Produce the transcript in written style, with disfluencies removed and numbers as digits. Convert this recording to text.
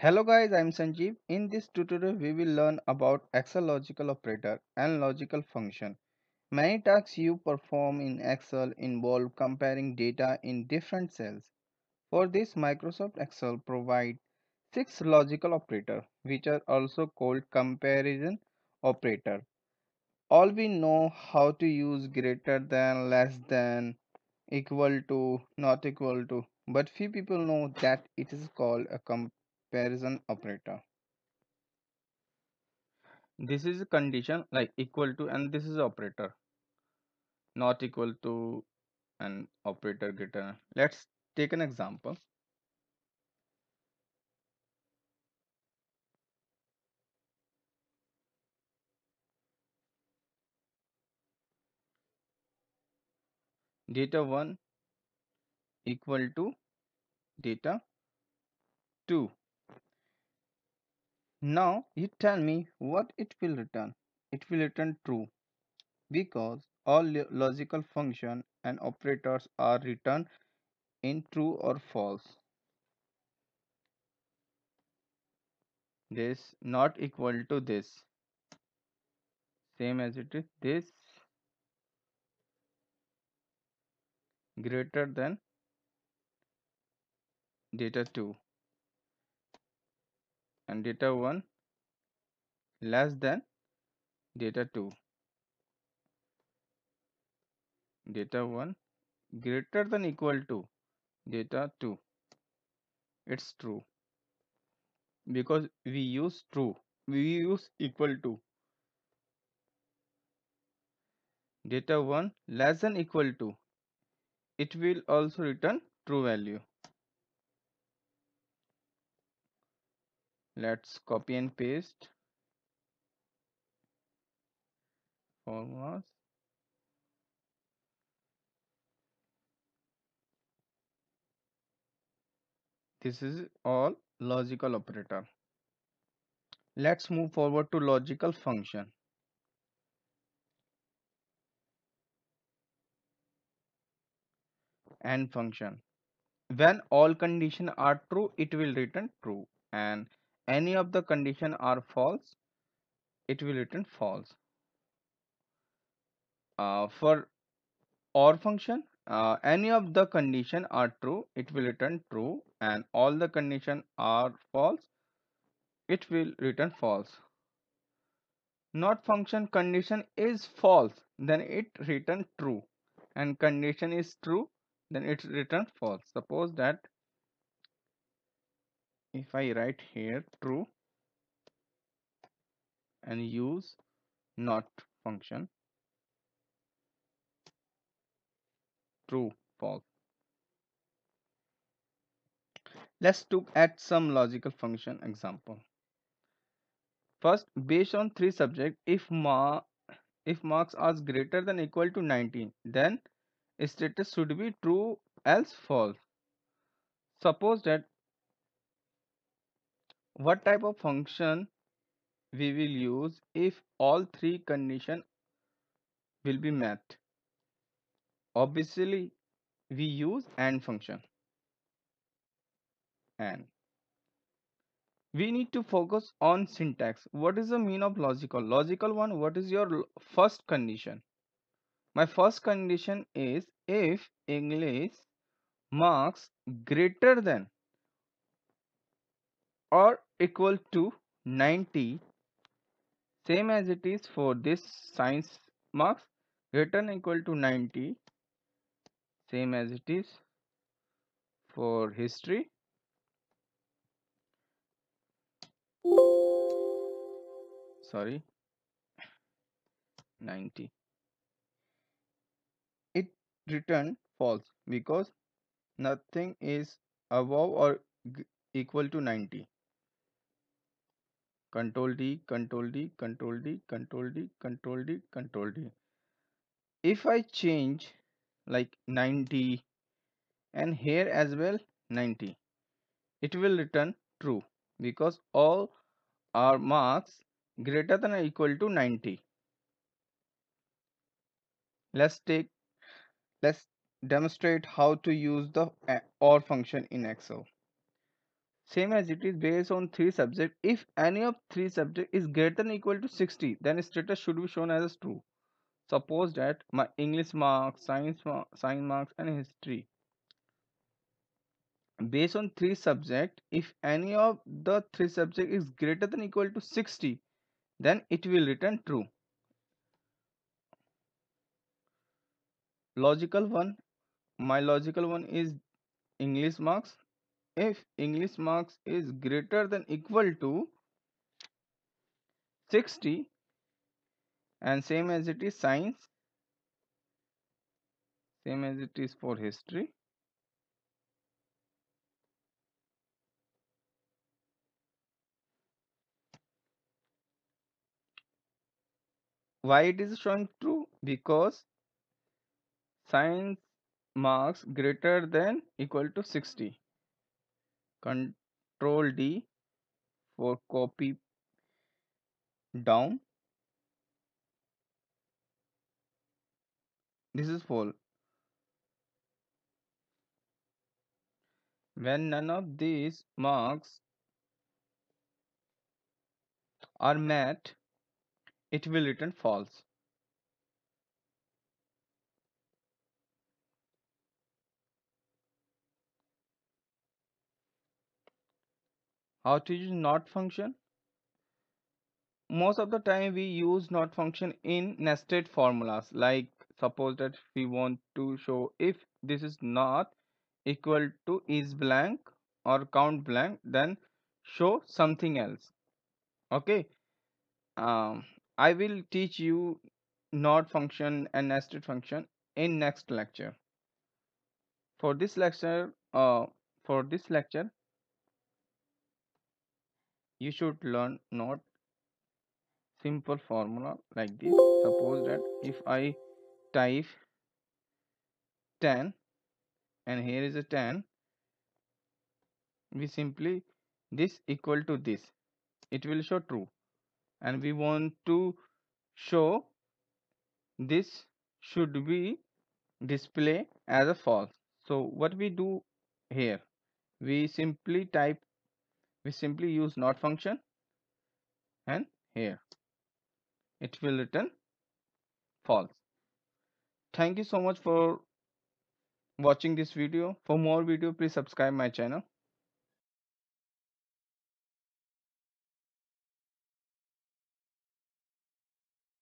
Hello guys, I'm Sanjeev. In this tutorial, we will learn about Excel logical operator and logical function. Many tasks you perform in Excel involve comparing data in different cells. For this, Microsoft Excel provides six logical operators, which are also called comparison operator. All we know how to use greater than, less than, equal to, not equal to, but few people know that it is called a comparison operator. This is a condition like equal to, and this is operator not equal to, and operator greater. Let's take an example. Data 1 equal to data 2. Now you tell me what it will return. It will return true because all logical function and operators are written in true or false. This not equal to this, same as it is this, greater than data 2, and data 1 less than data 2. Data 1 greater than equal to data 2. It's true because we use true, we use equal to. Data 1 less than equal to, it will also return true value. Let's copy and paste formulas. This is all logical operator. Let's move forward to logical function. And function, when all conditions are true, it will return true, and any of the condition are false, it will return false. For or function, any of the condition are true, it will return true, and all the condition are false, it will return false. Not function, condition is false, then it return true, and condition is true, then it return false. Suppose that if I write here true and use not function, true, false. Let's look at some logical function example. First, based on three subject, if marks are greater than equal to 19, then status should be true, else false. Suppose that what type of function we will use if all three condition will be met. Obviously, we use AND function. And we need to focus on syntax. What is the mean of logical? Logical one, what is your first condition? My first condition is if English marks greater than or equal to 90, same as it is for this science marks, greater than equal to 90, same as it is for history, sorry, 90, it return false because nothing is above or equal to 90. Control D, Control D, Control D, Control D, Control D, Control D. If I change like 90 and here as well 90, it will return true because all are marks greater than or equal to 90. Let's take let's demonstrate how to use the OR function in Excel. Same as it is based on three subjects. If any of three subject is greater than equal to 60, then status should be shown as true. Suppose that my English marks, science marks, and history based on three subject, if any of the three subject is greater than equal to 60, then it will return true. Logical one, my logical one is English marks. If English marks is greater than equal to 60, and same as it is science, same as it is for history. Why it is showing true? Because science marks greater than equal to 60. Control D for copy down. This is full. When none of these marks are met, it will return false. How to use not function? Most of the time we use not function in nested formulas. Like suppose that we want to show if this is not equal to is blank or count blank, then show something else. Okay. um, I will teach you not function and nested function in next lecture. For this lecture, you should learn not simple formula like this. Suppose that if I type 10 and here is a 10, we simply this equal to this, it will show true, and we want to show this should be display as a false. So what we do here, we simply type, we simply use not function, and here it will return false. Thank you so much for watching this video. For more video, please subscribe my channel.